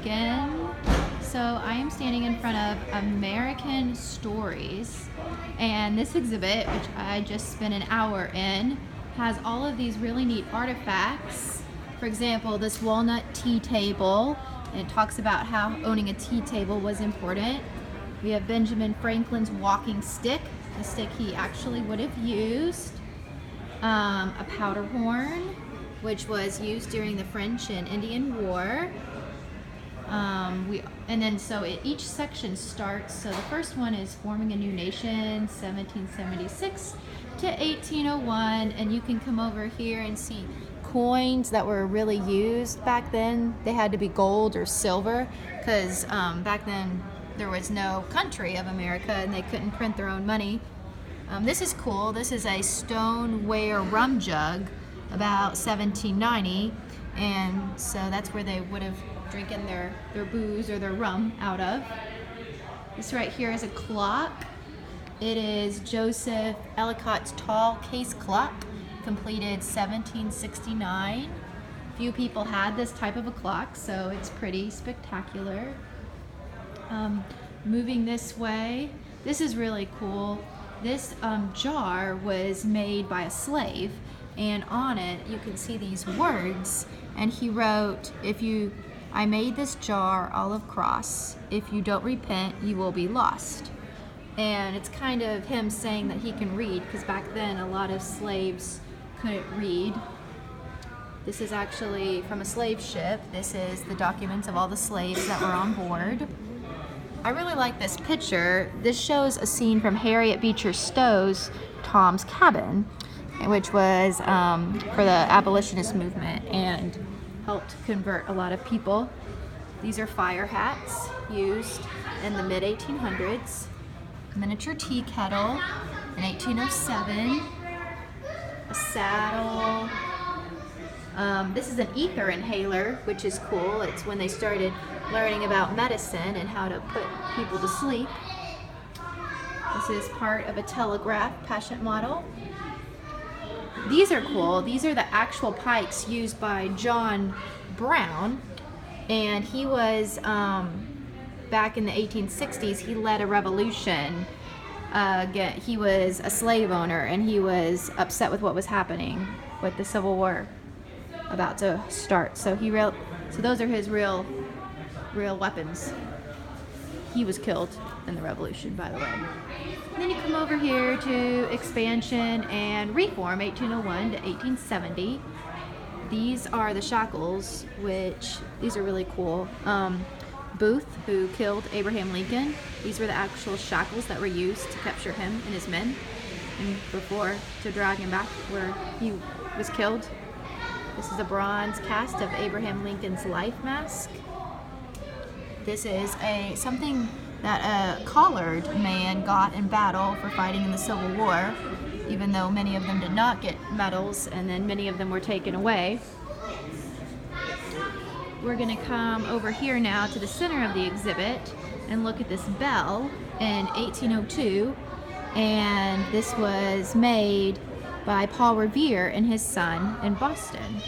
Lincoln. So I am standing in front of American Stories, and this exhibit, which I just spent an hour in, has all of these really neat artifacts. For example, this walnut tea table, and it talks about how owning a tea table was important. We have Benjamin Franklin's walking stick, the stick he actually would have used. A powder horn, which was used during the French and Indian War. Each section starts, so the first one is forming a new nation, 1776 to 1801, and you can come over here and see coins that were really used back then. They had to be gold or silver, because back then there was no country of America and they couldn't print their own money. This is cool. This is a stoneware rum jug, about 1790, and so that's where they would have drinking their booze or their rum out of. This right here is a clock. It is Joseph Ellicott's tall case clock, completed 1769. Few people had this type of a clock, so it's pretty spectacular. Moving this way, this is really cool. This jar was made by a slave, and on it you can see these words, and he wrote, I made this jar olive cross. If you don't repent, you will be lost. And it's kind of him saying that he can read, because back then a lot of slaves couldn't read. This is actually from a slave ship. This is the documents of all the slaves that were on board. I really like this picture. This shows a scene from Harriet Beecher Stowe's Tom's Cabin, which was for the abolitionist movement and helped convert a lot of people. These are fire hats used in the mid-1800s. Miniature tea kettle in 1807. A saddle. This is an ether inhaler, which is cool. It's when they started learning about medicine and how to put people to sleep. This is part of a telegraph patient model. These are cool. These are the actual pipes used by John Brown, and he was back in the 1860s. He led a revolution. He was a slave owner, and he was upset with what was happening with the Civil War about to start. So those are his real weapons. He was killed in the revolution, by the way. And then you come over here to expansion and reform, 1801 to 1870. These are the shackles, these are really cool. Booth, who killed Abraham Lincoln, these were the actual shackles that were used to capture him and his men, and before to drag him back where he was killed. This is a bronze cast of Abraham Lincoln's life mask. This is something that a collared man got in battle for fighting in the Civil War, even though many of them did not get medals, and then many of them were taken away. We're going to come over here now to the center of the exhibit and look at this bell in 1802, and this was made by Paul Revere and his son in Boston,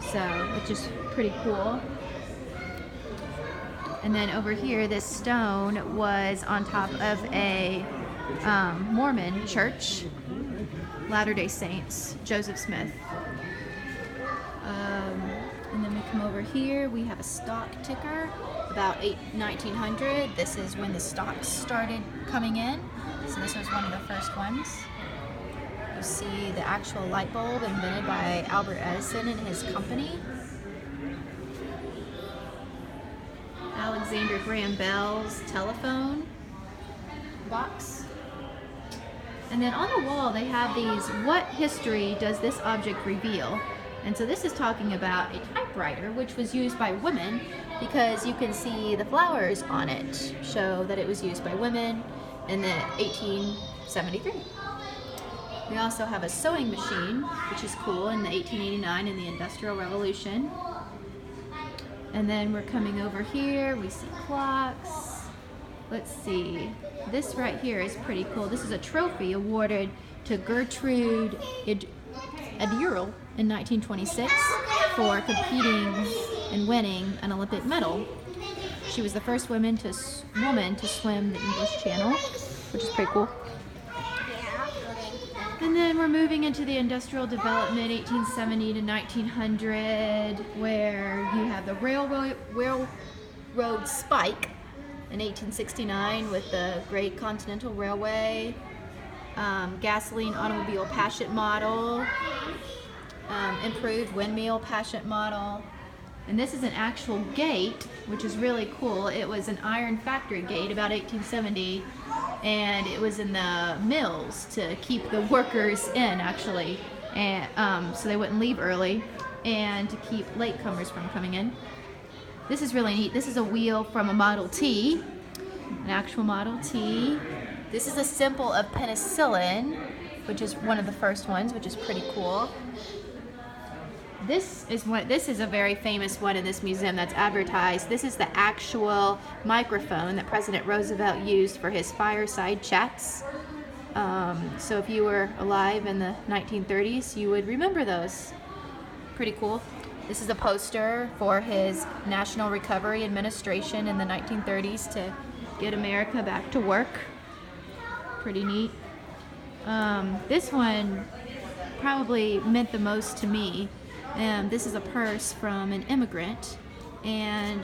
so which is pretty cool. And then over here, this stone was on top of a Mormon church, Latter-day Saints, Joseph Smith. And then we come over here, we have a stock ticker, about 1900. This is when the stocks started coming in, so this was one of the first ones. You see the actual light bulb invented by Albert Edison and his company. Alexander Graham Bell's telephone box. And then on the wall they have these, what history does this object reveal? And so this is talking about a typewriter, which was used by women, because you can see the flowers on it show that it was used by women in the 1873. We also have a sewing machine, which is cool, in the 1889 in the Industrial Revolution. And then we're coming over here, we see clocks. Let's see, this right here is pretty cool. This is a trophy awarded to Gertrude Ederle in 1926 for competing and winning an Olympic medal. She was the first woman to swim the English Channel, which is pretty cool. And then we're moving into the Industrial Development, 1870 to 1900, where you have the railroad spike in 1869 with the Great Continental Railway, gasoline automobile passenger model, improved windmill passenger model. And this is an actual gate, which is really cool. It was an iron factory gate about 1870, and it was in the mills to keep the workers in, actually, and so they wouldn't leave early, and to keep latecomers from coming in. This is really neat. This is a wheel from a Model T, an actual Model T. This is a symbol of penicillin, which is one of the first ones, which is pretty cool. This is a very famous one in this museum that's advertised. This is the actual microphone that President Roosevelt used for his fireside chats. So if you were alive in the 1930s, you would remember those. Pretty cool. This is a poster for his National Recovery Administration in the 1930s to get America back to work. Pretty neat. This one probably meant the most to me. This is a purse from an immigrant, and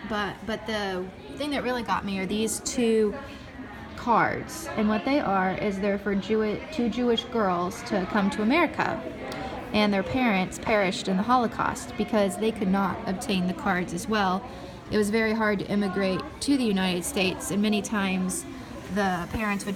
but the thing that really got me are these two cards, and what they are is they're for two Jewish girls to come to America, and their parents perished in the Holocaust because they could not obtain the cards as well. It was very hard to immigrate to the United States, and many times the parents would